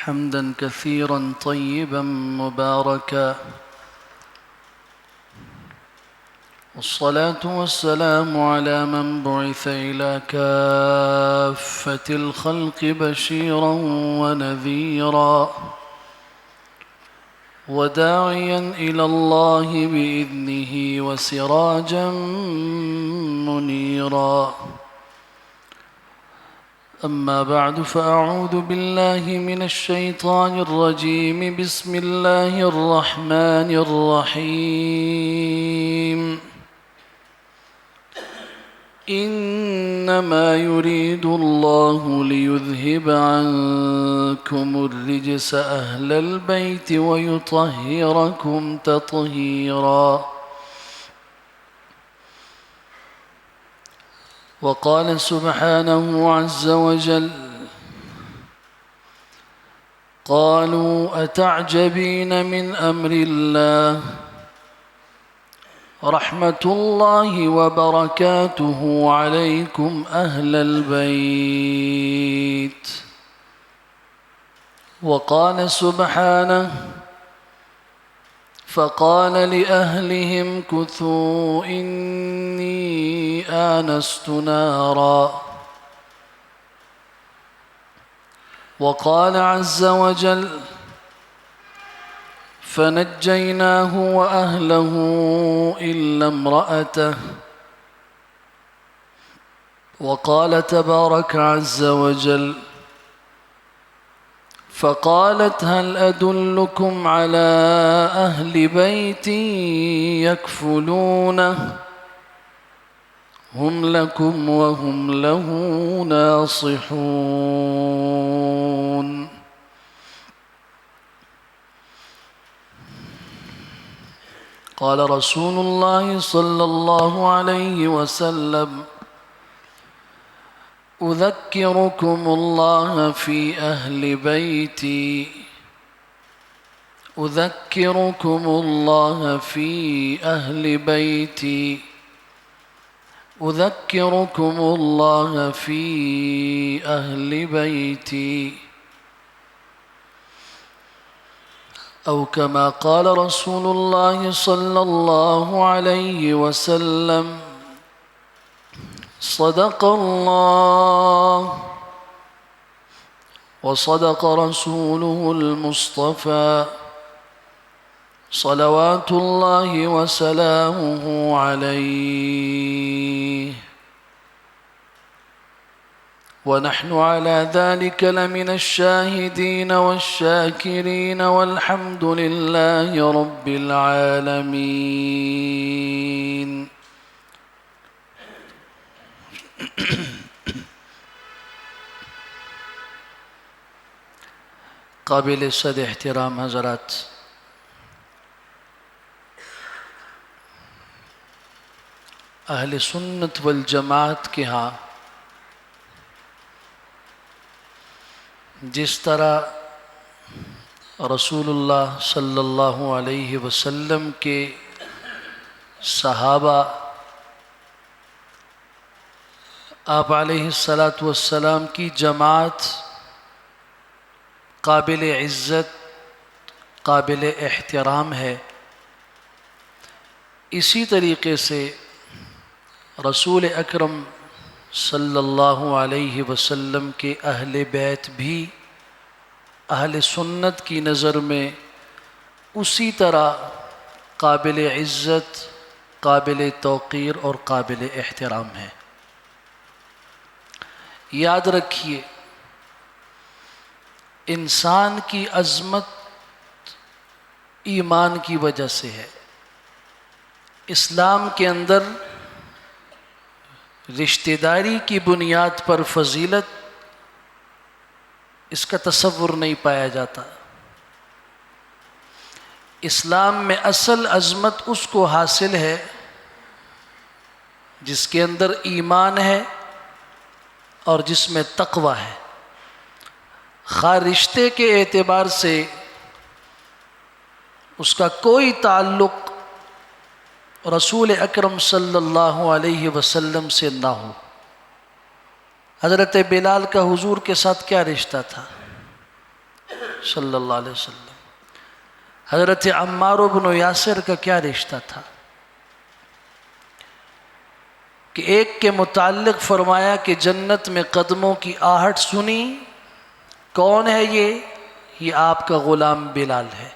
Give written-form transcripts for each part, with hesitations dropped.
حمدا كثيرا طيبا مباركا، والصلاة والسلام على من بعث إلى كافة الخلق بشيرا ونذيرا وداعيا إلى الله بإذنه وسراجا منيرا. أما بعد، فأعوذ بالله من الشيطان الرجيم. بسم الله الرحمن الرحيم. إنما يريد الله ليذهب عنكم الرجس أهل البيت ويطهركم تطهيرا. وقال سبحانه عز وجل: قالوا أتعجبين من أمر الله رحمة الله وبركاته عليكم أهل البيت. وقال سبحانه: فقال لأهلهم كثوا إني آنست نارا. وقال عز وجل: فنجيناه وأهله إلا امرأته. وقال تبارك عز وجل: فقالت هل أدلكم على أهل بيت يكفلونه هم لكم وهم له ناصحون. قال رسول الله صلى الله عليه وسلم: أذكركم الله في أهل بيتي، أذكركم الله في أهل بيتي، أذكركم الله في أهل بيتي، أو كما قال رسول الله صلى الله عليه وسلم: صدق الله وصدق رسوله المصطفى صلوات الله وسلامه عليه، ونحن على ذلك لمن الشاهدين والشاكرين، والحمد لله رب العالمين. قابل صد احترام حضرات، اہل سنت والجماعت کے ہاں جس طرح رسول اللہ صلی اللہ علیہ وسلم کے صحابہ آپ علیہ السلام کی جماعت قابل عزت قابل احترام ہے، اسی طریقے سے رسول اکرم صلی اللہ علیہ وسلم کے اہل بیت بھی اہل سنت کی نظر میں اسی طرح قابل عزت قابل توقیر اور قابل احترام ہے۔ یاد رکھیے، انسان کی عظمت ایمان کی وجہ سے ہے۔ اسلام کے اندر رشتہ داری کی بنیاد پر فضیلت، اس کا تصور نہیں پایا جاتا۔ اسلام میں اصل عظمت اس کو حاصل ہے جس کے اندر ایمان ہے اور جس میں تقوی ہے۔ خواہ رشتے کے اعتبار سے اس کا کوئی تعلق رسول اکرم صلی اللہ علیہ وسلم سے نہ ہو۔ حضرت بلال کا حضور کے ساتھ کیا رشتہ تھا؟ صلی اللہ علیہ وسلم۔ حضرت عمار بن یاسر کا کیا رشتہ تھا کہ ایک کے متعلق فرمایا کہ جنت میں قدموں کی آہٹ سنی، کون ہے یہ آپ کا غلام بلال ہے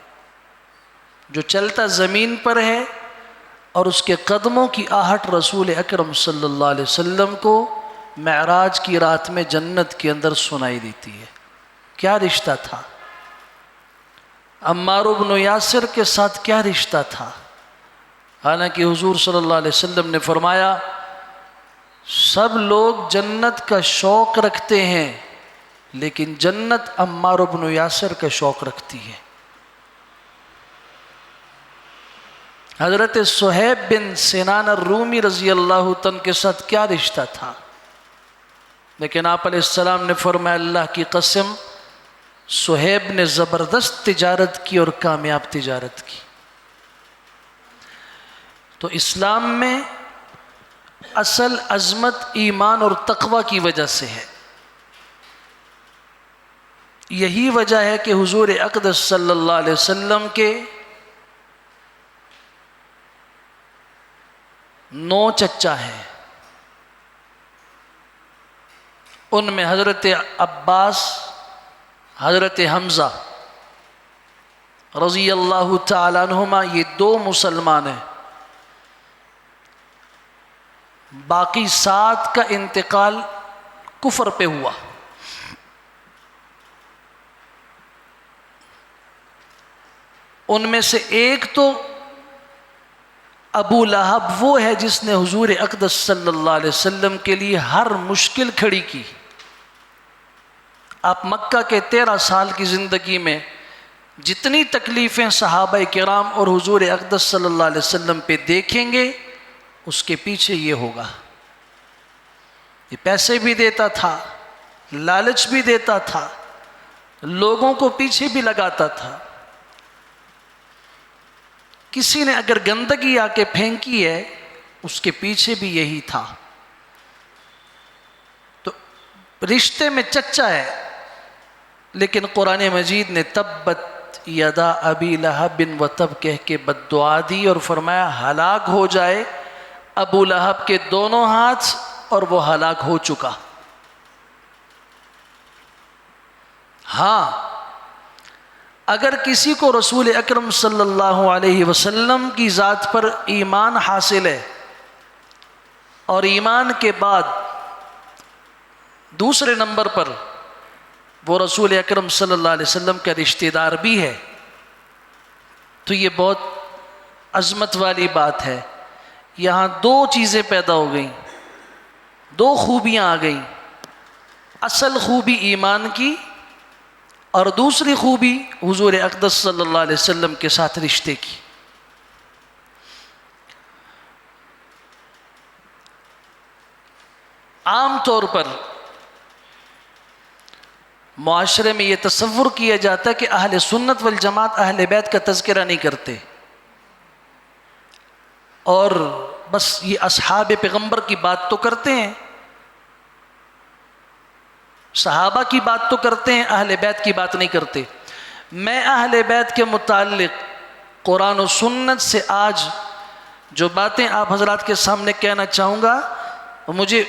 جو چلتا زمین پر ہے، اور اس کے قدموں کی آہٹ رسول اکرم صلی اللہ علیہ وسلم کو معراج کی رات میں جنت کے اندر سنائی دیتی ہے۔ کیا رشتہ تھا عمار بن یاسر کے ساتھ، کیا رشتہ تھا؟ حالانکہ حضور صلی اللہ علیہ وسلم نے فرمایا سب لوگ جنت کا شوق رکھتے ہیں لیکن جنت عمار بن یاسر کا شوق رکھتی ہے۔ حضرت صہیب بن سنان الرومی رضی اللہ عنہ کے ساتھ کیا رشتہ تھا؟ لیکن آپ علیہ السلام نے فرمایا اللہ کی قسم صہیب نے زبردست تجارت کی اور کامیاب تجارت کی۔ تو اسلام میں اصل عظمت ایمان اور تقوی کی وجہ سے ہے۔ یہی وجہ ہے کہ حضور اقدس صلی اللہ علیہ وسلم کے 9 چچا ہیں، ان میں حضرت عباس، حضرت حمزہ رضی اللہ تعالی عنہما، یہ 2 مسلمان ہیں، باقی 7 کا انتقال کفر پہ ہوا۔ ان میں سے ایک تو ابو لہب وہ ہے جس نے حضور اقدس صلی اللہ علیہ وسلم کے لیے ہر مشکل کھڑی کی۔ آپ مکہ کے 13 سال کی زندگی میں جتنی تکلیفیں صحابہ کرام اور حضور اقدس صلی اللہ علیہ وسلم پہ دیکھیں گے اس کے پیچھے یہ ہوگا۔ یہ پیسے بھی دیتا تھا، لالچ بھی دیتا تھا، لوگوں کو پیچھے بھی لگاتا تھا۔ کسی نے اگر گندگی آ کے پھینکی ہے اس کے پیچھے بھی یہی تھا۔ تو رشتے میں چچا ہے، لیکن قرآن مجید نے تبت یدا ابی لہب وتب کہہ کے بد دعا دی اور فرمایا ہلاک ہو جائے ابو لہب کے دونوں ہاتھ، اور وہ ہلاک ہو چکا۔ ہاں، اگر کسی کو رسول اکرم صلی اللہ علیہ وسلم کی ذات پر ایمان حاصل ہے اور ایمان کے بعد دوسرے نمبر پر وہ رسول اکرم صلی اللہ علیہ وسلم کا رشتہ دار بھی ہے، تو یہ بہت عظمت والی بات ہے۔ یہاں 2 چیزیں پیدا ہو گئیں، 2 خوبیاں آ گئیں۔ اصل خوبی ایمان کی، اور دوسری خوبی حضور اقدس صلی اللہ علیہ وسلم کے ساتھ رشتے کی۔ عام طور پر معاشرے میں یہ تصور کیا جاتا ہے کہ اہل سنت والجماعت اہل بیت کا تذکرہ نہیں کرتے، اور بس یہ اصحاب پیغمبر کی بات تو کرتے ہیں، صحابہ کی بات تو کرتے ہیں، اہل بیت کی بات نہیں کرتے۔ میں اہل بیت کے متعلق قرآن و سنت سے آج جو باتیں آپ حضرات کے سامنے کہنا چاہوں گا، مجھے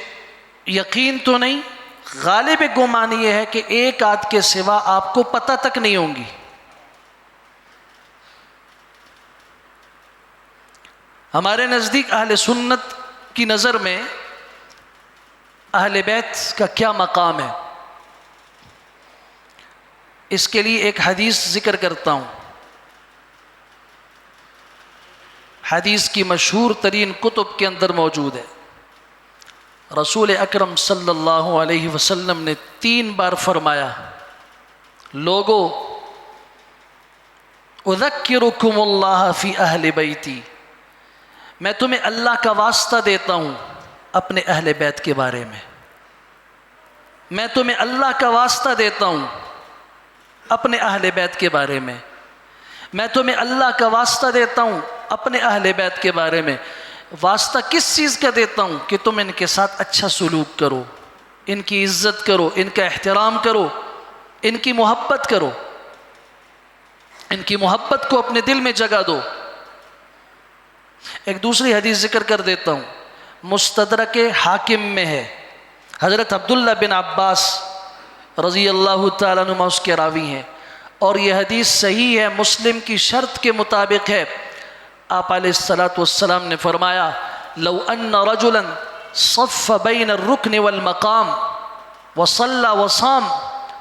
یقین تو نہیں، غالب گمان یہ ہے کہ ایک آدھ کے سوا آپ کو پتہ تک نہیں ہوں گی۔ ہمارے نزدیک اہل سنت کی نظر میں اہل بیت کا کیا مقام ہے، اس کے لیے ایک حدیث ذکر کرتا ہوں۔ حدیث کی مشہور ترین کتب کے اندر موجود ہے۔ رسول اکرم صلی اللہ علیہ وسلم نے 3 بار فرمایا، لوگو اذکرکم اللہ فی اہل بیتی، میں تمہیں اللہ کا واسطہ دیتا ہوں اپنے اہل بیت کے بارے میں، میں تمہیں اللہ کا واسطہ دیتا ہوں اپنے اہل بیت کے بارے میں، میں تمہیں اللہ کا واسطہ دیتا ہوں اپنے اہل بیت کے بارے میں۔ واسطہ کس چیز کا دیتا ہوں؟ کہ تم ان کے ساتھ اچھا سلوک کرو، ان کی عزت کرو، ان کا احترام کرو، ان کی محبت کرو۔ ان کی محبت کو اپنے دل میں جگہ دو۔ ایک دوسری حدیث ذکر کر دیتا ہوں، مستدرک حاکم میں ہے، حضرت عبداللہ بن عباس رضی اللہ تعالیٰ عنہ اس کے راوی ہیں، اور یہ حدیث صحیح ہے، مسلم کی شرط کے مطابق ہے۔ آپ علیہ السلام نے فرمایا لو ان رجلا صف بین الرکن والمقام وصلى وصام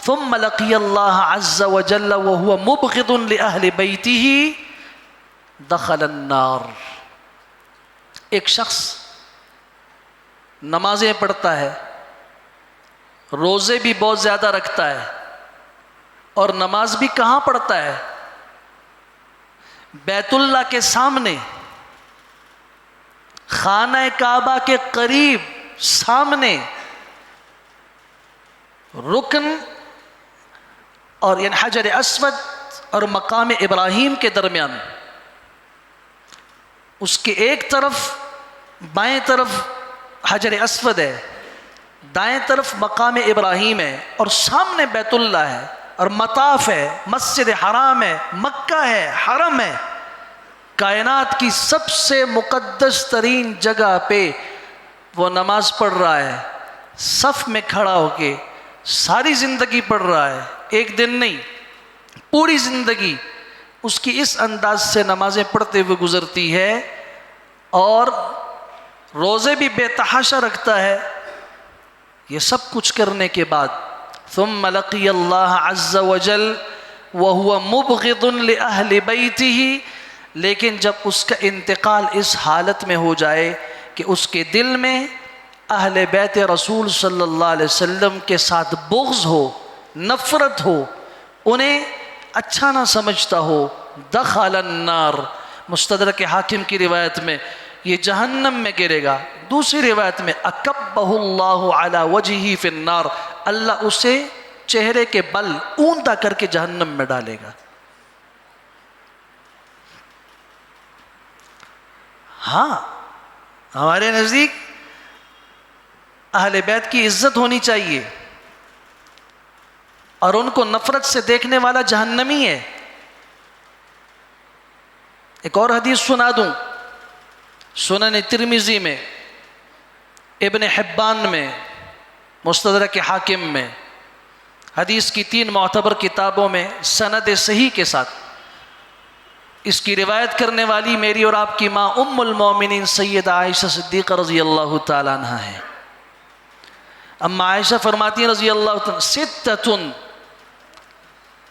ثم لقي الله عز وجل وهو مبغض لأهل بيته دخل النار۔ ایک شخص نمازیں پڑھتا ہے، روزے بھی بہت زیادہ رکھتا ہے، اور نماز بھی کہاں پڑھتا ہے؟ بیت اللہ کے سامنے، خانہ کعبہ کے قریب سامنے، رکن اور یعنی حجر اسود اور مقام ابراہیم کے درمیان، اس کے ایک طرف بائیں طرف حجر اسود ہے، دائیں طرف مقام ابراہیم ہے، اور سامنے بیت اللہ ہے، اور مطاف ہے، مسجد حرام ہے، مکہ ہے، حرم ہے، کائنات کی سب سے مقدس ترین جگہ پہ وہ نماز پڑھ رہا ہے، صف میں کھڑا ہو کے ساری زندگی پڑھ رہا ہے، ایک دن نہیں، پوری زندگی اس کی اس انداز سے نمازیں پڑھتے ہوئے گزرتی ہے، اور روزے بھی بے تحاشا رکھتا ہے۔ یہ سب کچھ کرنے کے بعد ثم لقي اللہ عز وجل وهو مبغض لأہل بیتہ، لیکن جب اس کا انتقال اس حالت میں ہو جائے کہ اس کے دل میں اہل بیت رسول صلی اللہ علیہ وسلم کے ساتھ بغض ہو، نفرت ہو، انہیں اچھا نہ سمجھتا ہو، دخل النار۔ مستدرک حاکم کی روایت میں یہ جہنم میں گرے گا، دوسری روایت میں اکبہ اللہ علی وجہہ فی النار، اللہ اسے چہرے کے بل اوندا کر کے جہنم میں ڈالے گا۔ ہاں، ہمارے نزدیک اہل بیت کی عزت ہونی چاہیے، اور ان کو نفرت سے دیکھنے والا جہنمی ہے۔ ایک اور حدیث سنا دوں، سنن ترمذی میں، ابن حبان میں، مستدرک حاکم میں، حدیث کی 3 معتبر کتابوں میں سند صحیح کے ساتھ۔ اس کی روایت کرنے والی میری اور آپ کی ماں ام المومنین سیدہ عائشہ صدیقہ رضی اللہ تعالیٰ عنہ ہے۔ اما عائشہ فرماتی ہیں رضی اللہ تعالیٰ، ستۃ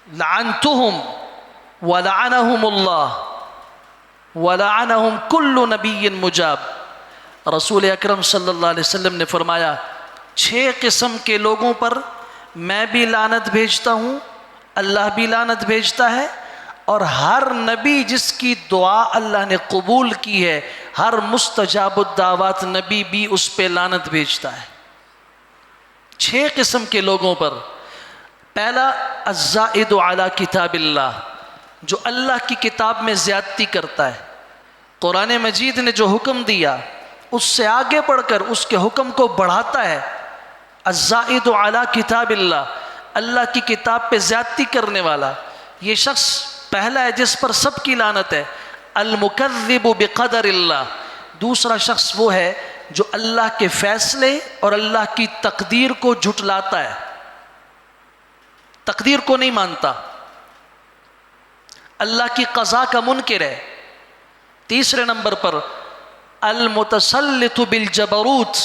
لعنتہم ولعنہم اللہ ولعنہم کل نبی مجاب۔ رسول اکرم صلی اللہ علیہ وسلم نے فرمایا 6 قسم کے لوگوں پر میں بھی لعنت بھیجتا ہوں، اللہ بھی لعنت بھیجتا ہے، اور ہر نبی جس کی دعا اللہ نے قبول کی ہے، ہر مستجاب الدعوات نبی بھی اس پہ لعنت بھیجتا ہے۔ 6 قسم کے لوگوں پر۔ پہلا، الزائد علی کتاب اللہ، جو اللہ کی کتاب میں زیادتی کرتا ہے، قرآن مجید نے جو حکم دیا اس سے آگے بڑھ کر اس کے حکم کو بڑھاتا ہے۔ الزائد علی کتاب اللہ، اللہ کی کتاب پہ زیادتی کرنے والا، یہ شخص پہلا ہے جس پر سب کی لعنت ہے۔ المکذب بقدر اللہ، دوسرا شخص وہ ہے جو اللہ کے فیصلے اور اللہ کی تقدیر کو جھٹلاتا ہے، تقدیر کو نہیں مانتا، اللہ کی قضا کا منکر ہے۔ تیسرے نمبر پر المتسلط بالجبروت،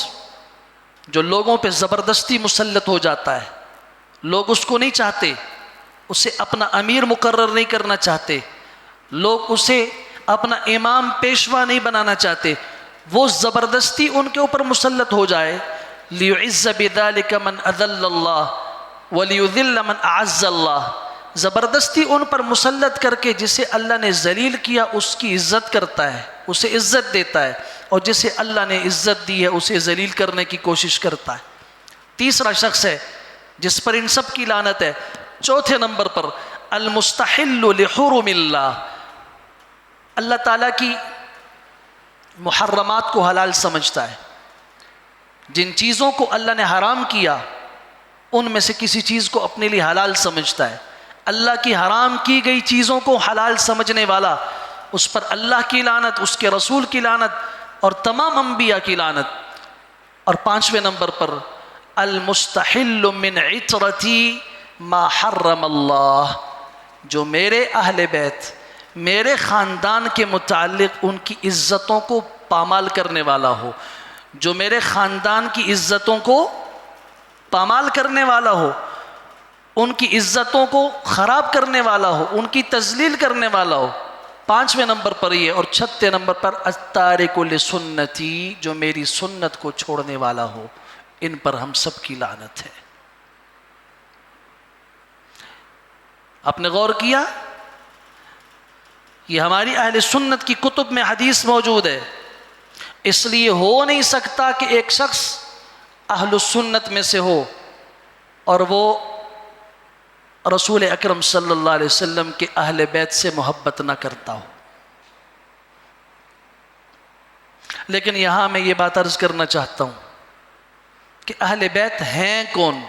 جو لوگوں پہ زبردستی مسلط ہو جاتا ہے، لوگ اس کو نہیں چاہتے، اسے اپنا امیر مقرر نہیں کرنا چاہتے، لوگ اسے اپنا امام پیشوا نہیں بنانا چاہتے، وہ زبردستی ان کے اوپر مسلط ہو جائے۔ لیعز بذلک من اذل اللہ ولیذل من اعز اللہ، زبردستی ان پر مسلط کر کے جسے اللہ نے ذلیل کیا اس کی عزت کرتا ہے، اسے عزت دیتا ہے، اور جسے اللہ نے عزت دی ہے اسے ذلیل کرنے کی کوشش کرتا ہے۔ تیسرا شخص ہے جس پر ان سب کی لعنت ہے۔ چوتھے نمبر پر المستحل لحرم اللہ، اللہ تعالیٰ کی محرمات کو حلال سمجھتا ہے، جن چیزوں کو اللہ نے حرام کیا ان میں سے کسی چیز کو اپنے لیے حلال سمجھتا ہے۔ اللہ کی حرام کی گئی چیزوں کو حلال سمجھنے والا، اس پر اللہ کی لعنت، اس کے رسول کی لعنت اور تمام انبیاء کی لعنت۔ اور 5ویں نمبر پر المستحل من عطرتی ما حرم اللہ، جو میرے اہل بیت، میرے خاندان کے متعلق ان کی عزتوں کو پامال کرنے والا ہو، جو میرے خاندان کی عزتوں کو پامال کرنے والا ہو، ان کی عزتوں کو خراب کرنے والا ہو، ان کی تذلیل کرنے والا ہو۔ 5ویں نمبر پر یہ، اور 6 نمبر پر التارک لسنتی، جو میری سنت کو چھوڑنے والا ہو، ان پر ہم سب کی لعنت ہے۔ آپ نے غور کیا؟ یہ ہماری اہل سنت کی کتب میں حدیث موجود ہے۔ اس لیے ہو نہیں سکتا کہ ایک شخص اہل السنت میں سے ہو اور وہ رسول اکرم صلی اللہ علیہ وسلم کے اہل بیت سے محبت نہ کرتا ہو۔ لیکن یہاں میں یہ بات عرض کرنا چاہتا ہوں کہ اہل بیت ہیں کون؟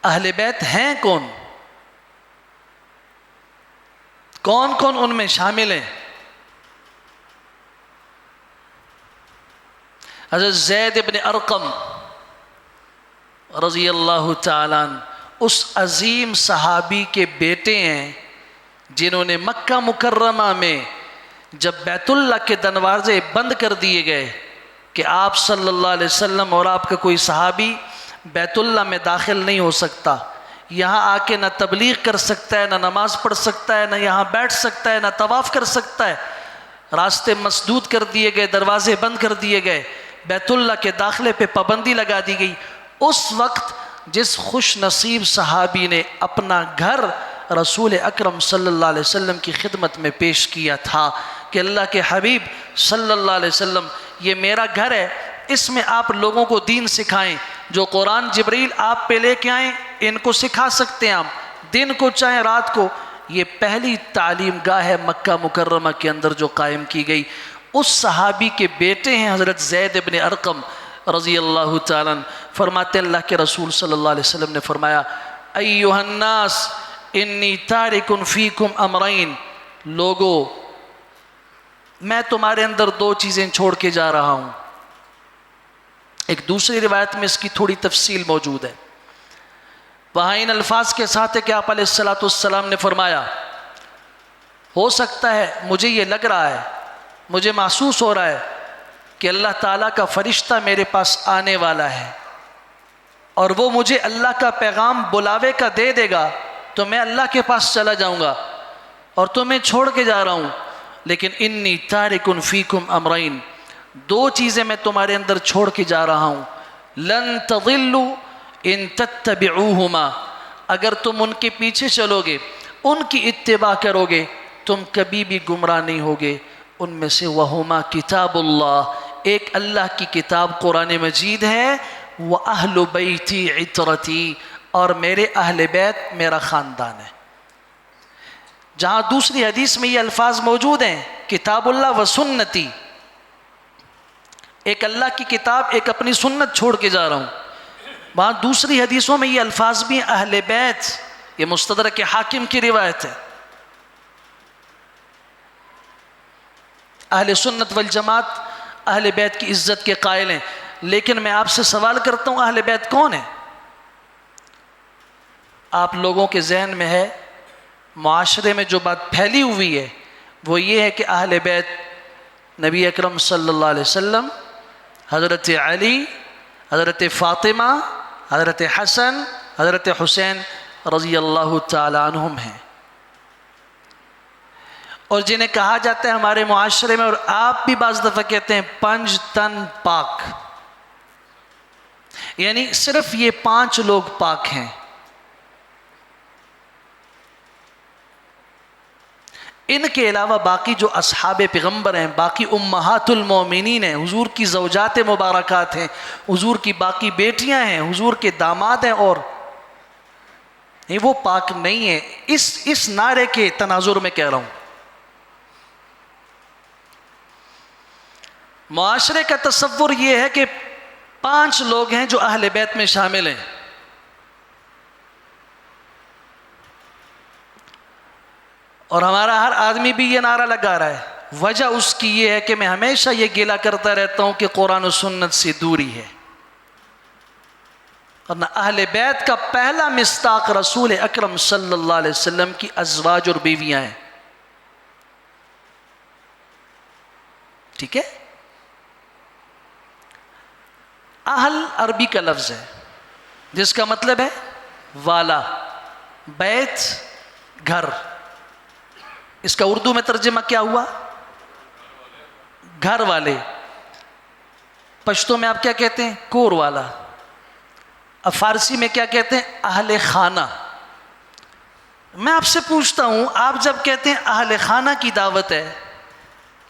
اہل بیت ہیں کون؟ کون کون ان میں شامل ہیں؟ حضرت زید بن ارقم رضی اللہ تعالیٰ عنہ اس عظیم صحابی کے بیٹے ہیں جنہوں نے مکہ مکرمہ میں جب بیت اللہ کے دروازے بند کر دیے گئے کہ آپ صلی اللہ علیہ وسلم اور آپ کا کوئی صحابی بیت اللہ میں داخل نہیں ہو سکتا، یہاں آ کے نہ تبلیغ کر سکتا ہے، نہ نماز پڑھ سکتا ہے، نہ یہاں بیٹھ سکتا ہے، نہ طواف کر سکتا ہے، راستے مسدود کر دیے گئے، دروازے بند کر دیے گئے، بیت اللہ کے داخلے پہ پابندی لگا دی گئی۔ اس وقت جس خوش نصیب صحابی نے اپنا گھر رسول اکرم صلی اللہ علیہ وسلم کی خدمت میں پیش کیا تھا کہ اللہ کے حبیب صلی اللہ علیہ وسلم، یہ میرا گھر ہے، اس میں آپ لوگوں کو دین سکھائیں، جو قرآن جبریل آپ پہ لے کے آئیں ان کو سکھا سکتے ہیں، آپ دن کو چاہے رات کو۔ یہ پہلی تعلیم گاہ ہے مکہ مکرمہ کے اندر جو قائم کی گئی۔ اس صحابی کے بیٹے ہیں حضرت زید بن ارقم رضی اللہ تعالیٰ عنہ، فرماتے ہیں اللہ کے رسول صلی اللہ علیہ وسلم نے فرمایا ایھا الناس انی تارک فیکم امرین، لوگو میں تمہارے اندر 2 چیزیں چھوڑ کے جا رہا ہوں۔ ایک دوسری روایت میں اس کی تھوڑی تفصیل موجود ہے، وہاں ان الفاظ کے ساتھ ہے کہ آپ علیہ السلام نے فرمایا ہو سکتا ہے، مجھے یہ لگ رہا ہے، مجھے محسوس ہو رہا ہے کہ اللہ تعالیٰ کا فرشتہ میرے پاس آنے والا ہے اور وہ مجھے اللہ کا پیغام بلاوے کا دے دے گا تو میں اللہ کے پاس چلا جاؤں گا اور تمہیں چھوڑ کے جا رہا ہوں، لیکن انی تارک فیکم امرین، 2 چیزیں میں تمہارے اندر چھوڑ کے جا رہا ہوں، لن تضلوا ان تتبعوہما، اگر تم ان کے پیچھے چلو گے، ان کی اتباع کرو گے، تم کبھی بھی گمراہ نہیں ہوگے۔ ان میں سے وہما کتاب اللہ، ایک اللہ کی کتاب قرآن مجید ہے، وَأَهْلُ بَيْتِي عِطْرَتِي، اور میرے اہل بیت میرا خاندان ہے۔ جہاں دوسری حدیث میں یہ الفاظ موجود ہیں کتاب اللہ و سنتی، ایک اللہ کی کتاب، ایک اپنی سنت چھوڑ کے جا رہا ہوں، وہاں دوسری حدیثوں میں یہ الفاظ بھی اہل بیت، یہ مستدرک حاکم کی روایت ہے۔ اہل سنت والجماعت اہل بیت کی عزت کے قائل ہیں، لیکن میں آپ سے سوال کرتا ہوں اہل بیت کون ہے؟ آپ لوگوں کے ذہن میں ہے، معاشرے میں جو بات پھیلی ہوئی ہے وہ یہ ہے کہ اہل بیت نبی اکرم صلی اللہ علیہ وسلم، حضرت علی، حضرت فاطمہ، حضرت حسن، حضرت حسین رضی اللہ تعالی عنہم ہیں، اور جنہیں کہا جاتا ہے ہمارے معاشرے میں، اور آپ بھی بعض دفعہ کہتے ہیں 5 تن پاک، یعنی صرف یہ 5 لوگ پاک ہیں۔ ان کے علاوہ باقی جو اصحاب پیغمبر ہیں، باقی امہات المومنین ہیں، حضور کی زوجات مبارکات ہیں، حضور کی باقی بیٹیاں ہیں، حضور کے داماد ہیں، اور نہیں وہ پاک نہیں ہیں۔ اس نعرے کے تناظر میں کہہ رہا ہوں، معاشرے کا تصور یہ ہے کہ 5 لوگ ہیں جو اہل بیت میں شامل ہیں. اور ہمارا ہر آدمی بھی یہ نعرہ لگا رہا ہے. وجہ اس کی یہ ہے کہ میں ہمیشہ یہ گیلا کرتا رہتا ہوں کہ قرآن و سنت سے دوری ہے. ورنہ اہل بیت کا پہلا مصداق رسول اکرم صلی اللہ علیہ وسلم کی ازواج اور بیویاں ہیں. ٹھیک ہے. اہل عربی کا لفظ ہے جس کا مطلب ہے والا. بیت گھر. اس کا اردو میں ترجمہ کیا ہوا؟ گھر والے. پشتو میں آپ کیا کہتے ہیں؟ کور والا. اب فارسی میں کیا کہتے ہیں؟ اہل خانہ. میں آپ سے پوچھتا ہوں، آپ جب کہتے ہیں اہل خانہ کی دعوت ہے،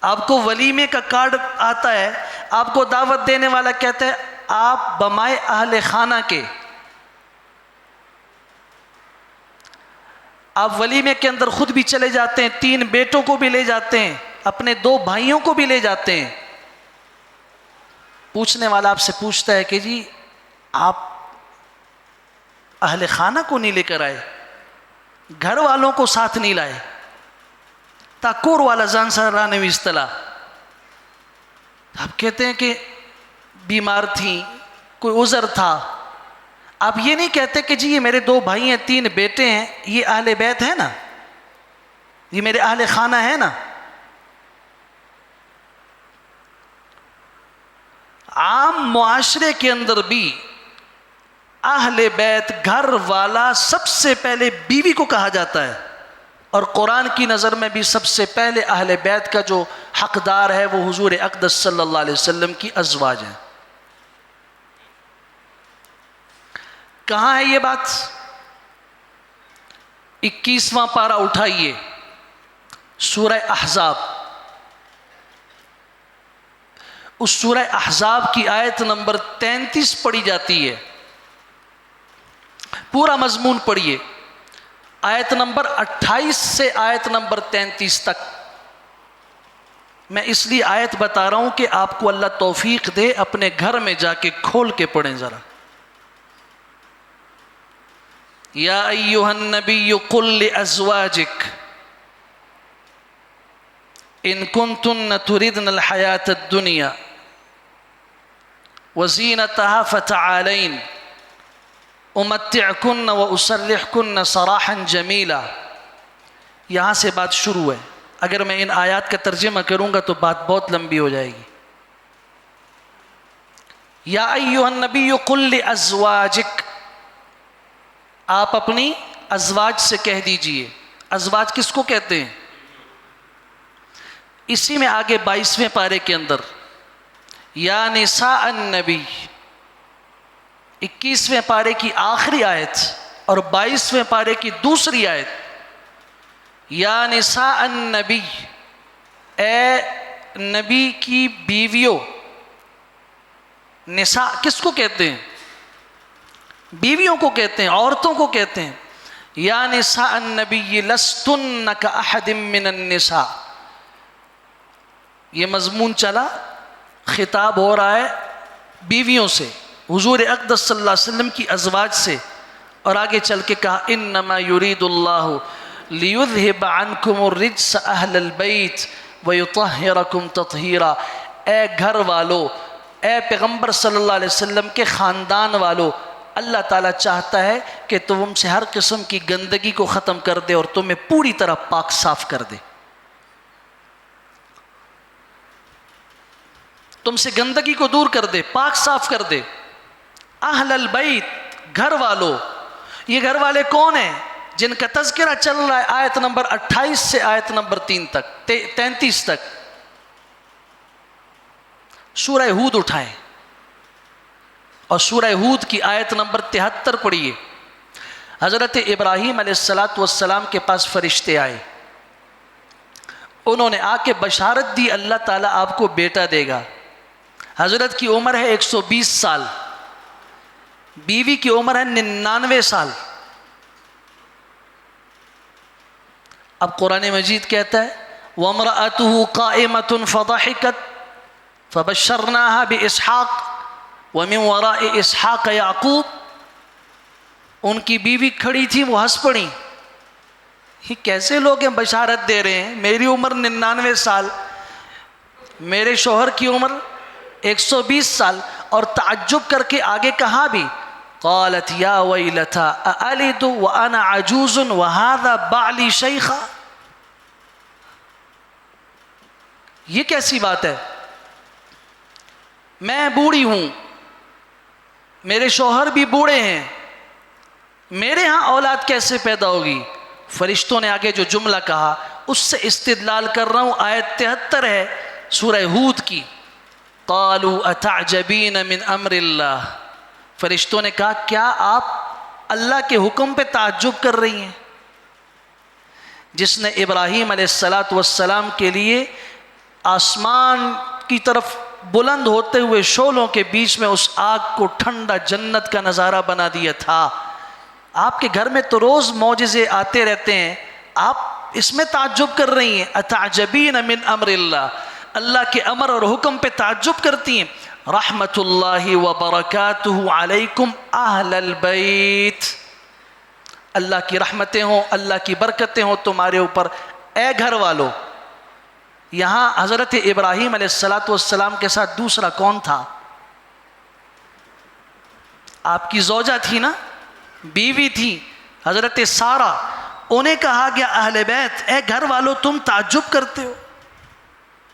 آپ کو ولیمے کا کارڈ آتا ہے، آپ کو دعوت دینے والا کہتا ہے آپ بمائے اہل خانہ کے، آپ ولیمے کے اندر خود بھی چلے جاتے ہیں، 3 بیٹوں کو بھی لے جاتے ہیں، اپنے 2 بھائیوں کو بھی لے جاتے ہیں. پوچھنے والا آپ سے پوچھتا ہے کہ جی آپ اہل خانہ کو نہیں لے کر آئے، گھر والوں کو ساتھ نہیں لائے؟ تاکور والا زان سرانوی اصطلاح. آپ کہتے ہیں کہ بیمار تھیں، کوئی عذر تھا. آپ یہ نہیں کہتے کہ جی یہ میرے 2 بھائی ہیں، 3 بیٹے ہیں، یہ اہل بیت ہے نا، یہ میرے اہل خانہ ہے نا. عام معاشرے کے اندر بھی اہل بیت گھر والا سب سے پہلے بیوی کو کہا جاتا ہے، اور قرآن کی نظر میں بھی سب سے پہلے اہل بیت کا جو حقدار ہے وہ حضور اقدس صلی اللہ علیہ وسلم کی ازواج ہیں. کہاں ہے یہ بات؟ 21واں پارہ اٹھائیے، سورہ احزاب. اس سورہ احزاب کی آیت نمبر 33 پڑھی جاتی ہے. پورا مضمون پڑھیے، آیت نمبر 28 سے آیت نمبر 33 تک. میں اس لیے آیت بتا رہا ہوں کہ آپ کو اللہ توفیق دے اپنے گھر میں جا کے کھول کے پڑھیں ذرا. یا ایھا النبی قل لازواجک ان کنتن تردن الحیاۃ الدنیا وزینتها فتعالین امتعکن واسرحکن سراحا جمیلا. یہاں سے بات شروع ہے. اگر میں ان آیات کا ترجمہ کروں گا تو بات بہت لمبی ہو جائے گی. یا ایھا النبی قل لازواجک، آپ اپنی ازواج سے کہہ دیجئے. ازواج کس کو کہتے ہیں؟ اسی میں آگے 22ویں پارے کے اندر یا نساء النبی، 21ویں پارے کی آخری آیت اور 22ویں پارے کی دوسری آیت. یا نساء النبی، اے نبی کی بیویوں. نساء کس کو کہتے ہیں؟ بیویوں کو کہتے ہیں، عورتوں کو کہتے ہیں. یا نساء النبی لستن کاحد من النساء. یہ مضمون چلا، خطاب ہو رہا ہے بیویوں سے، حضور اقدس صلی اللہ علیہ وسلم کی ازواج سے. اور آگے چل کے کہا انما یرید اللہ لیذہب عنکم الرجس اہل البیت ویطہرکم تطہیرا. اے گھر والو، اے پیغمبر صلی اللہ علیہ وسلم کے خاندان والو، اللہ تعالیٰ چاہتا ہے کہ تم سے ہر قسم کی گندگی کو ختم کر دے اور تمہیں پوری طرح پاک صاف کر دے. تم سے گندگی کو دور کر دے، پاک صاف کر دے. اہل البیت، گھر والو. یہ گھر والے کون ہیں؟ جن کا تذکرہ چل رہا ہے آیت نمبر 28 سے آیت نمبر 33 تک. سورہ ہود اٹھائیں اور سورہ ہود کی آیت نمبر 73 پڑھیے. حضرت ابراہیم علیہ السلام کے پاس فرشتے آئے، انہوں نے آ کے بشارت دی اللہ تعالیٰ آپ کو بیٹا دے گا. حضرت کی عمر ہے 120 سال، بیوی کی عمر ہے 99 سال. اب قرآن مجید کہتا ہے وَامْرَأَتُهُ قَائِمَةٌ فَضَحِكَتْ فَبَشَّرْنَاهَا بِإِسْحَاقَ وَمِن وَرَاءِ اسحاق یعقوب، ان کی بیوی کھڑی تھی، وہ ہنس پڑی. یہ کیسے لوگ ہیں بشارت دے رہے ہیں؟ میری عمر 99 سال، میرے شوہر کی عمر 120 سال، اور تعجب کر کے آگے کہا بھی قالت یا ویلتا اَأَلِدُ وَأَنَا عَجُوزٌ وَهَذَا بَعْلِي شَيْخًا. یہ کیسی بات ہے؟ میں بوڑھی ہوں، میرے شوہر بھی بوڑھے ہیں، میرے ہاں اولاد کیسے پیدا ہوگی؟ فرشتوں نے آگے جو جملہ کہا اس سے استدلال کر رہا ہوں. آیت 73 ہے سورہ ہود کی. قالوا اتعجبین من امر اللہ، فرشتوں نے کہا کیا آپ اللہ کے حکم پہ تعجب کر رہی ہیں؟ جس نے ابراہیم علیہ السلام کے لیے آسمان کی طرف بلند ہوتے ہوئے شعلوں کے بیچ میں اس آگ کو ٹھنڈا جنت کا نظارہ بنا دیا تھا. آپ کے گھر میں تو روز معجزے آتے رہتے ہیں، آپ اس میں تعجب کر رہی ہیں. اتعجبین من امر اللہ، اللہ کے امر اور حکم پہ تعجب کرتی ہیں. رحمت اللہ وبرکاتہ علیکم اہل البیت، اللہ کی رحمتیں ہوں، اللہ کی برکتیں ہوں تمہارے اوپر اے گھر والو. یہاں حضرت ابراہیم علیہ السلام کے ساتھ دوسرا کون تھا؟ آپ کی زوجہ تھی نا، بیوی تھی حضرت سارہ. انہیں کہا گیا اہل بیت، اے گھر والو تم تعجب کرتے ہو،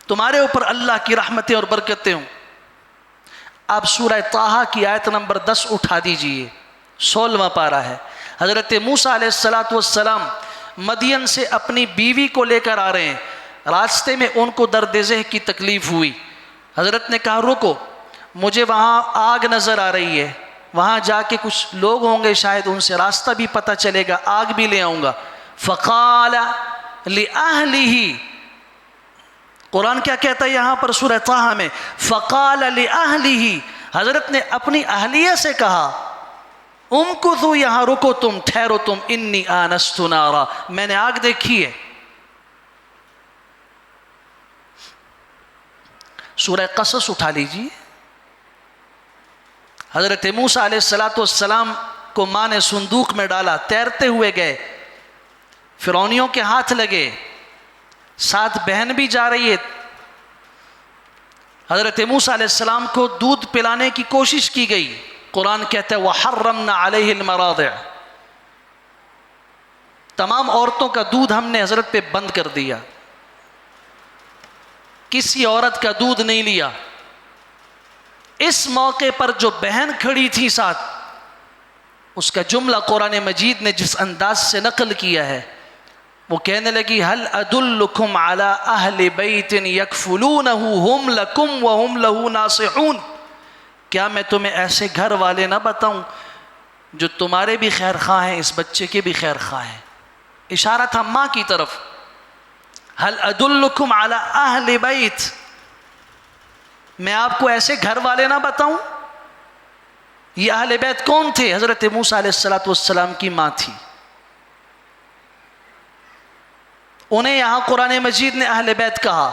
تمہارے اوپر اللہ کی رحمتیں اور برکتیں ہوں. آپ سورہ طٰہٰ کی آیت نمبر 10 اٹھا دیجئے، 16واں پارہ ہے. حضرت موسیٰ علیہ السلام مدین سے اپنی بیوی کو لے کر آ رہے ہیں. راستے میں ان کو درد ذہ کی تکلیف ہوئی. حضرت نے کہا رکو، مجھے وہاں آگ نظر آ رہی ہے، وہاں جا کے کچھ لوگ ہوں گے، شاید ان سے راستہ بھی پتہ چلے گا، آگ بھی لے آؤں گا. فقال لأہلہ، قرآن کیا کہتا ہے یہاں پر سورہ طٰہٰ میں؟ فقال لأہلہ، حضرت نے اپنی اہلیہ سے کہا امکثوا، یہاں رکو تم، ٹھہرو تم، انی آنست نارا، میں نے آگ دیکھی ہے. سورہ قصص اٹھا لیجیے. حضرت موسیٰ علیہ السلام کو ماں نے صندوق میں ڈالا، تیرتے ہوئے گئے، فرعونیوں کے ہاتھ لگے، ساتھ بہن بھی جا رہی ہے. حضرت موسیٰ علیہ السلام کو دودھ پلانے کی کوشش کی گئی. قرآن کہتا ہے وَحَرَّمْنَا عَلَيْهِ الْمَرَاضِعَ، تمام عورتوں کا دودھ ہم نے حضرت پہ بند کر دیا، کسی عورت کا دودھ نہیں لیا. اس موقع پر جو بہن کھڑی تھی ساتھ، اس کا جملہ قرآن مجید نے جس انداز سے نقل کیا ہے، وہ کہنے لگی هل ادلکم علی اہل بیت یکفلونہ ہم لکم وہم لہ ناصحون، کیا میں تمہیں ایسے گھر والے نہ بتاؤں جو تمہارے بھی خیر خواہ ہیں، اس بچے کے بھی خیر خواہ ہیں. اشارہ تھا ماں کی طرف. هل ادلکم علی اہل بیت، میں آپ کو ایسے گھر والے نہ بتاؤں؟ یہ اہل بیت کون تھے؟ حضرت موسیٰ علیہ السلام کی ماں تھی. انہیں یہاں قرآن مجید نے اہل بیت کہا.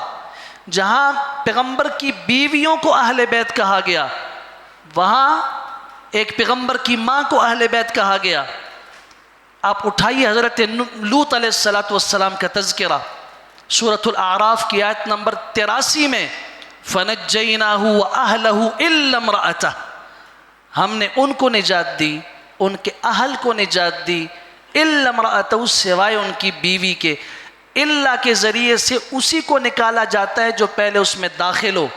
جہاں پیغمبر کی بیویوں کو اہل بیت کہا گیا، وہاں ایک پیغمبر کی ماں کو اہل بیت کہا گیا. آپ اٹھائیے حضرت لوط علیہ السلام کا تذکرہ، سورۃ الاعراف کی آیت نمبر 83 میں فَنَجَّيْنَاهُ وَأَهْلَهُ إِلَّا امْرَأَتَهُ، ہم نے ان کو نجات دی، ان کے اہل کو نجات دی، إِلَّا امْرَأَتَهُ، سوائے ان کی بیوی کے. اللہ کے ذریعے سے اسی کو نکالا جاتا ہے جو پہلے اس میں داخل ہو.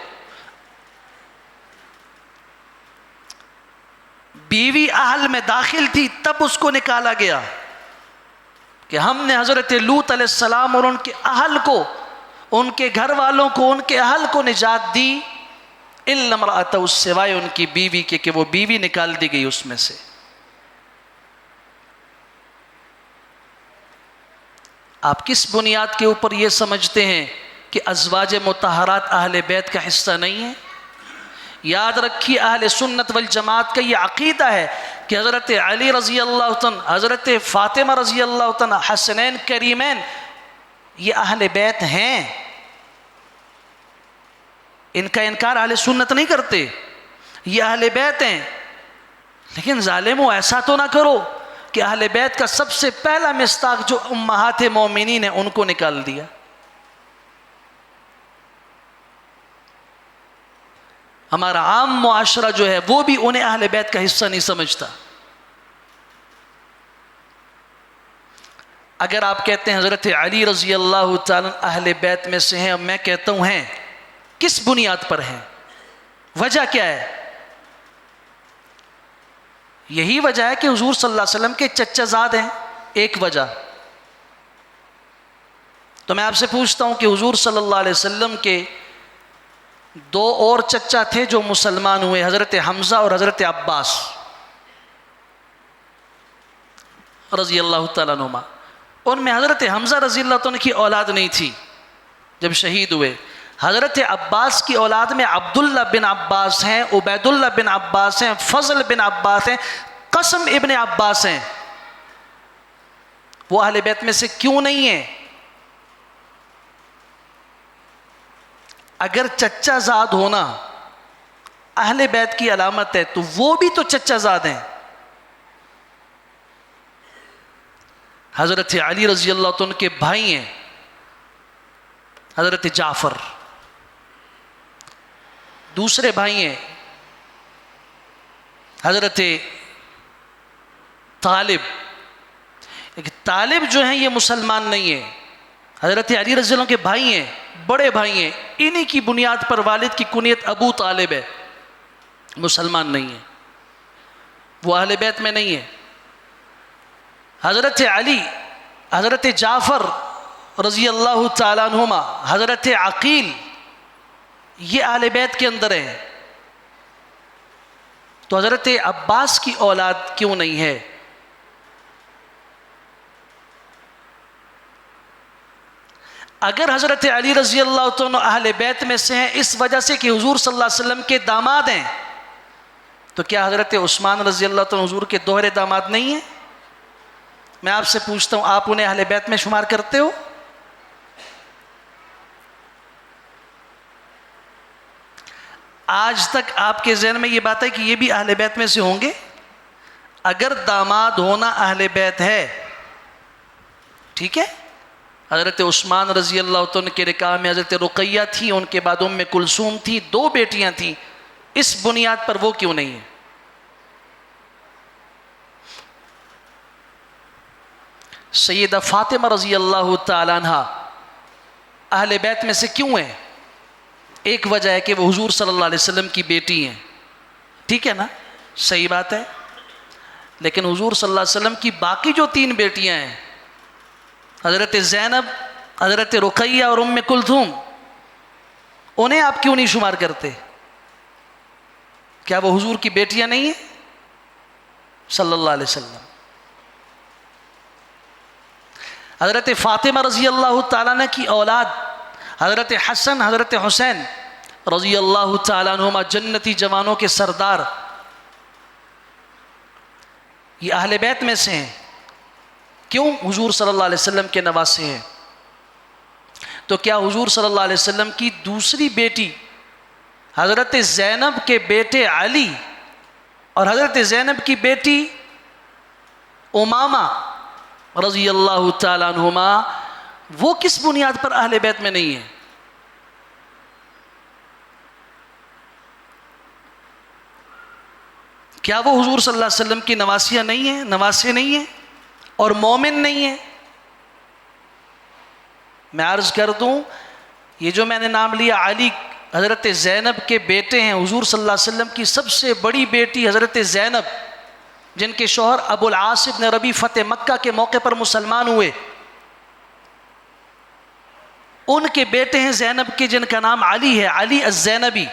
بیوی اہل میں داخل تھی تب اس کو نکالا گیا کہ ہم نے حضرت لوط علیہ السلام اور ان کے اہل کو، ان کے گھر والوں کو، ان کے اہل کو نجات دی. الا امرأتہ، سوائے ان کی بیوی کے کہ وہ بیوی نکال دی گئی اس میں سے. آپ کس بنیاد کے اوپر یہ سمجھتے ہیں کہ ازواج مطہرات اہل بیت کا حصہ نہیں ہیں؟ یاد رکھیے اہل سنت والجماعت کا یہ عقیدہ ہے کہ حضرت علی رضی اللہ عنہ، حضرت فاطمہ رضی اللہ عنہ، حسنین کریمین، یہ اہل بیت ہیں. ان کا انکار اہل سنت نہیں کرتے. یہ اہل بیت ہیں، لیکن ظالموں ایسا تو نہ کرو کہ اہل بیت کا سب سے پہلا مصداق جو امہات مومنین ہیں ان کو نکال دیا۔ ہمارا عام معاشرہ جو ہے وہ بھی انہیں اہل بیت کا حصہ نہیں سمجھتا۔ اگر آپ کہتے ہیں حضرت علی رضی اللہ تعالیٰ اہل بیت میں سے ہیں، اور میں کہتا ہوں ہیں، کس بنیاد پر ہیں؟ وجہ کیا ہے؟ یہی وجہ ہے کہ حضور صلی اللہ علیہ وسلم کے چچا زاد ہیں، ایک وجہ۔ تو میں آپ سے پوچھتا ہوں کہ حضور صلی اللہ علیہ وسلم کے دو اور چچا تھے جو مسلمان ہوئے، حضرت حمزہ اور حضرت عباس رضی اللہ تعالیٰ عنہما۔ ان میں حضرت حمزہ رضی اللہ عنہ کی اولاد نہیں تھی جب شہید ہوئے۔ حضرت عباس کی اولاد میں عبداللہ بن عباس ہیں، عبید اللہ بن عباس ہیں، فضل بن عباس ہیں، قاسم ابن عباس ہیں۔ وہ اہل بیت میں سے کیوں نہیں ہیں؟ اگر چچا زاد ہونا اہل بیت کی علامت ہے تو وہ بھی تو چچا زاد ہیں۔ حضرت علی رضی اللہ عنہ کے بھائی ہیں حضرت جعفر، دوسرے بھائی ہیں حضرت طالب۔ طالب جو ہیں یہ مسلمان نہیں ہیں، حضرت علی رضی اللہ عنہ کے بھائی ہیں، بڑے بھائی ہیں، انہی کی بنیاد پر والد کی کنیت ابو طالب ہے، مسلمان نہیں ہے، وہ اہل بیت میں نہیں ہے۔ حضرت علی، حضرت جعفر رضی اللہ تعالیٰ عنہما، حضرت عقیل، یہ اہل بیت کے اندر ہیں۔ تو حضرت عباس کی اولاد کیوں نہیں ہے؟ اگر حضرت علی رضی اللہ عنہ اہل بیت میں سے ہیں اس وجہ سے کہ حضور صلی اللہ علیہ وسلم کے داماد ہیں، تو کیا حضرت عثمان رضی اللہ عنہ حضور کے دوہرے داماد نہیں ہیں؟ میں آپ سے پوچھتا ہوں، آپ انہیں اہل بیت میں شمار کرتے ہو؟ آج تک آپ کے ذہن میں یہ بات ہے کہ یہ بھی اہل بیت میں سے ہوں گے؟ اگر داماد ہونا اہل بیت ہے، ٹھیک ہے، حضرت عثمان رضی اللہ عنہ کے نکاح میں حضرت رقیہ تھی، ان کے بعد ام کلثوم تھی، 2 بیٹیاں تھیں، اس بنیاد پر وہ کیوں نہیں ہیں؟ سیدہ فاطمہ رضی اللہ تعالیٰ عنہ اہل بیت میں سے کیوں ہیں؟ ایک وجہ ہے کہ وہ حضور صلی اللہ علیہ وسلم کی بیٹی ہیں، ٹھیک ہے نا، صحیح بات ہے۔ لیکن حضور صلی اللہ علیہ وسلم کی باقی جو 3 بیٹیاں ہیں، حضرت زینب، حضرت رقیہ اور ام کلثوم، انہیں آپ کیوں نہیں شمار کرتے؟ کیا وہ حضور کی بیٹیاں نہیں ہیں صلی اللہ علیہ وسلم؟ حضرت فاطمہ رضی اللہ تعالیٰ عنہ کی اولاد حضرت حسن، حضرت حسین رضی اللہ تعالیٰ عنہما، جنتی جوانوں کے سردار، یہ اہل بیت میں سے ہیں، کیوں؟ حضور صلی اللہ علیہ وسلم کے نواسے ہیں۔ تو کیا حضور صلی اللہ علیہ وسلم کی دوسری بیٹی حضرت زینب کے بیٹے علی اور حضرت زینب کی بیٹی امامہ رضی اللہ تعالیٰ عنہما، وہ کس بنیاد پر اہل بیت میں نہیں ہیں؟ کیا وہ حضور صلی اللہ علیہ وسلم کی نواسیاں نہیں ہیں، نواسے نہیں ہیں اور مومن نہیں ہیں؟ میں عرض کر دوں، یہ جو میں نے نام لیا علی حضرت زینب کے بیٹے ہیں، حضور صلی اللہ علیہ وسلم کی سب سے بڑی بیٹی حضرت زینب، جن کے شوہر ابو العاص بن ربیع فتح مکہ کے موقع پر مسلمان ہوئے، ان کے بیٹے ہیں زینب کے، جن کا نام علی ہے، علی الزینبی۔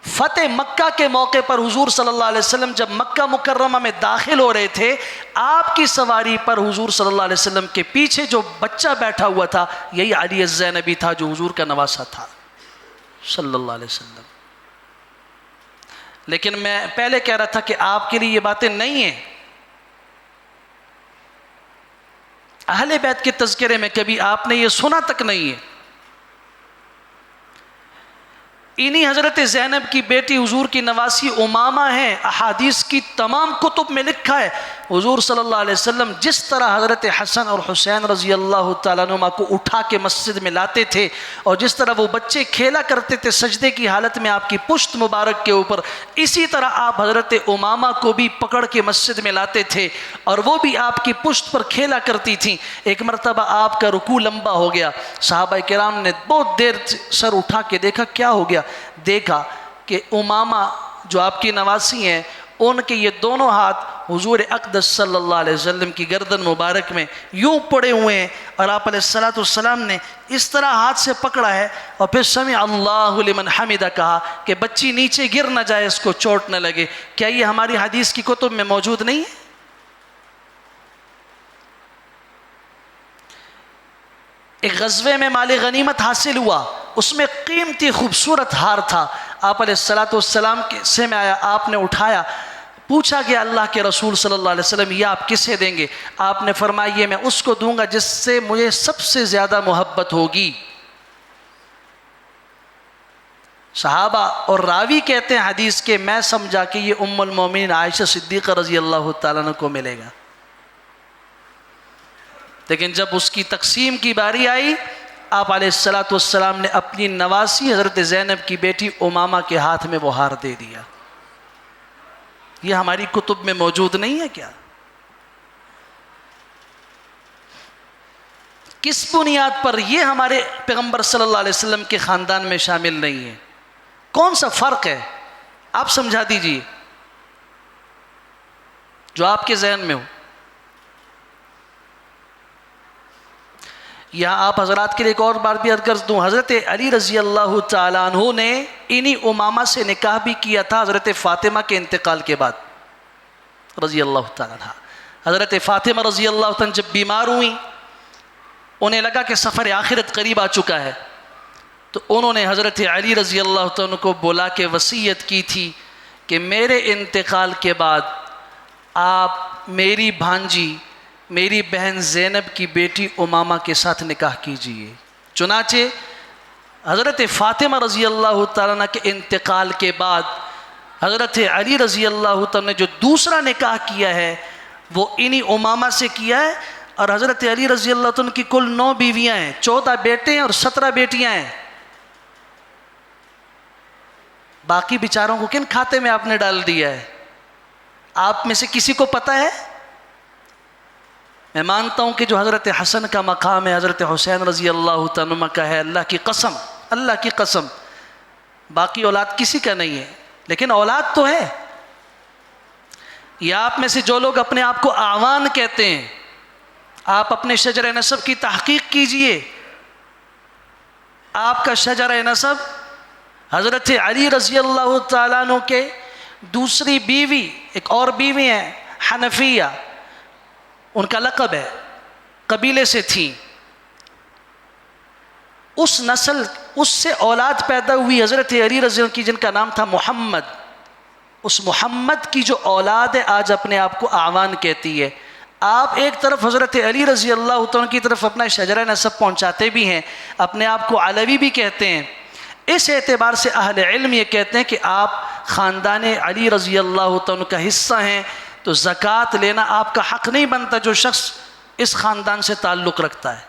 فتح مکہ کے موقع پر حضور صلی اللہ علیہ وسلم جب مکہ مکرمہ میں داخل ہو رہے تھے، آپ کی سواری پر حضور صلی اللہ علیہ وسلم کے پیچھے جو بچہ بیٹھا ہوا تھا، یہی علی الزینبی تھا جو حضور کا نواسہ تھا صلی اللہ علیہ وسلم۔ لیکن میں پہلے کہہ رہا تھا کہ آپ کے لیے یہ باتیں نہیں ہیں۔ اہل بیت کے تذکرے میں کبھی آپ نے یہ سنا تک نہیں ہے۔ انہی حضرت زینب کی بیٹی حضور کی نواسی امامہ ہیں. احادیث کی تمام کتب میں لکھا ہے حضور صلی اللہ علیہ وسلم جس طرح حضرت حسن اور حسین رضی اللہ تعالیٰ عنہما کو اٹھا کے مسجد میں لاتے تھے، اور جس طرح وہ بچے کھیلا کرتے تھے سجدے کی حالت میں آپ کی پشت مبارک کے اوپر، اسی طرح آپ حضرت امامہ کو بھی پکڑ کے مسجد میں لاتے تھے اور وہ بھی آپ کی پشت پر کھیلا کرتی تھیں. ایک مرتبہ آپ کا رکوع لمبا ہو گیا، صحابہ کرام نے بہت دیر سر اٹھا کے دیکھا کیا ہو گیا. دیکھا کہ امامہ جو آپ کی نواسی ہیں ان کے یہ دونوں ہاتھ حضور اقدس صلی اللہ علیہ وسلم کی گردن مبارک میں یوں پڑے ہوئے ہیں، اور آپ علیہ السلام نے اس طرح ہاتھ سے پکڑا ہے اور پھر سمع اللہ لمن حمدہ کہا کہ بچی نیچے گر نہ جائے، اس کو چوٹ نہ لگے. کیا یہ ہماری حدیث کی کتب میں موجود نہیں ہے؟ ایک غزوے میں مال غنیمت حاصل ہوا، اس میں قیمتی خوبصورت ہار تھا. آپ علیہ السلام کے سے میں آیا، آپ نے اٹھایا، پوچھا کہ اللہ کے رسول صلی اللہ علیہ وسلم یہ آپ کسے دیں گے؟ آپ نے فرمایا یہ میں اس کو دوں گا جس سے مجھے سب سے زیادہ محبت ہوگی. صحابہ اور راوی کہتے ہیں حدیث کے، میں سمجھا کہ یہ ام المومنین عائشہ صدیقہ رضی اللہ تعالیٰ عنہ کو ملے گا، لیکن جب اس کی تقسیم کی باری آئی آپ علیہ السلام نے اپنی نواسی حضرت زینب کی بیٹی امامہ کے ہاتھ میں وہ ہار دے دیا. یہ ہماری کتب میں موجود نہیں ہے کیا؟ کس بنیاد پر یہ ہمارے پیغمبر صلی اللہ علیہ وسلم کے خاندان میں شامل نہیں ہے؟ کون سا فرق ہے؟ آپ سمجھا دیجئے جو آپ کے ذہن میں ہو. یہاں آپ حضرات کے لیے ایک اور بار بھی عرض کر دوں، حضرت علی رضی اللہ تعالیٰ عنہ نے انہی امامہ سے نکاح بھی کیا تھا حضرت فاطمہ کے انتقال کے بعد رضی اللہ تعالیٰ عنہ. حضرت فاطمہ رضی اللہ تعالیٰ جب بیمار ہوئیں، انہیں لگا کہ سفر آخرت قریب آ چکا ہے، تو انہوں نے حضرت علی رضی اللہ تعالیٰ کو بلا کے وصیت کی تھی کہ میرے انتقال کے بعد آپ میری بھانجی میری بہن زینب کی بیٹی امامہ کے ساتھ نکاح کیجئے. چنانچہ حضرت فاطمہ رضی اللہ تعالیٰ عنہ کے انتقال کے بعد حضرت علی رضی اللہ تعالیٰ نے جو دوسرا نکاح کیا ہے وہ انہی امامہ سے کیا ہے، اور حضرت علی رضی اللہ تعالیٰ کی کل 9 بیویاں ہیں، 14 بیٹے ہیں اور 17 بیٹیاں ہیں. باقی بیچاروں کو کن کھاتے میں آپ نے ڈال دیا ہے؟ آپ میں سے کسی کو پتہ ہے؟ میں مانتا ہوں کہ جو حضرت حسن کا مقام ہے حضرت حسین رضی اللہ تعالیٰ کا ہے، اللہ کی قسم باقی اولاد کسی کا نہیں ہے، لیکن اولاد تو ہے. یا آپ میں سے جو لوگ اپنے آپ کو اعوان کہتے ہیں، آپ اپنے شجرہ نسب کی تحقیق کیجئے. آپ کا شجرہ نسب حضرت علی رضی اللہ تعالیٰ عنہ کے دوسری بیوی، ایک اور بیوی ہیں حنفیہ، ان کا لقب ہے، قبیلے سے تھیں. اس نسل، اس سے اولاد پیدا ہوئی حضرت علی رضی اللہ کی جن کا نام تھا محمد. اس محمد کی جو اولاد ہے آج اپنے آپ کو اعوان کہتی ہے. آپ ایک طرف حضرت علی رضی اللہ تعالیٰ کی طرف اپنا شجرہ نسب پہنچاتے بھی ہیں، اپنے آپ کو علوی بھی کہتے ہیں. اس اعتبار سے اہل علم یہ کہتے ہیں کہ آپ خاندان علی رضی اللہ تعالیٰ کا حصہ ہیں، تو زکوٰۃ لینا آپ کا حق نہیں بنتا جو شخص اس خاندان سے تعلق رکھتا ہے.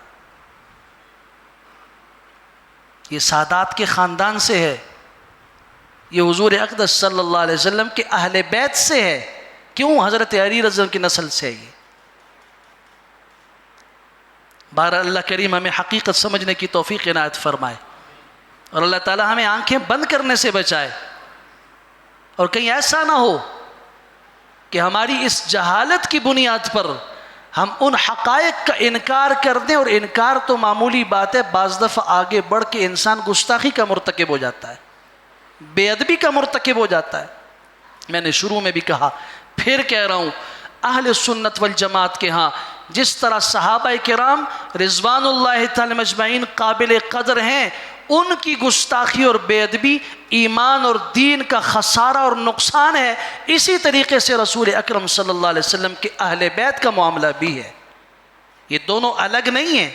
یہ سادات کے خاندان سے ہے، یہ حضور اقدس صلی اللہ علیہ وسلم کے اہل بیت سے ہے. کیوں؟ حضرت علی رضی اللہ کی نسل سے ہے یہ. بہرحال اللہ کریم ہمیں حقیقت سمجھنے کی توفیق عنایت فرمائے، اور اللہ تعالی ہمیں آنکھیں بند کرنے سے بچائے، اور کہیں ایسا نہ ہو کہ ہماری اس جہالت کی بنیاد پر ہم ان حقائق کا انکار کر دیں. اور انکار تو معمولی بات ہے، بعض دفعہ آگے بڑھ کے انسان گستاخی کا مرتکب ہو جاتا ہے، بے ادبی کا مرتکب ہو جاتا ہے. میں نے شروع میں بھی کہا، پھر کہہ رہا ہوں، اہل سنت والجماعت کے ہاں جس طرح صحابہ کرام رضوان اللہ تعالی مجمعین قابل قدر ہیں، ان کی گستاخی اور بے ادبی ایمان اور دین کا خسارہ اور نقصان ہے. اسی طریقے سے رسول اکرم صلی اللہ علیہ وسلم کے اہل بیت کا معاملہ بھی ہے. یہ دونوں الگ نہیں ہیں.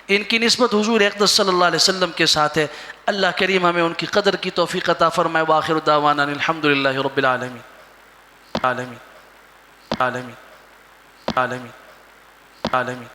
ان کی نسبت حضور اقدس صلی اللہ علیہ وسلم کے ساتھ ہے۔ اللہ کریم ہمیں ان کی قدر کی توفیق عطا فرمائے۔ وآخر دعوانا الحمدللہ رب العالمین عالمین عالمین عالمین عالمین۔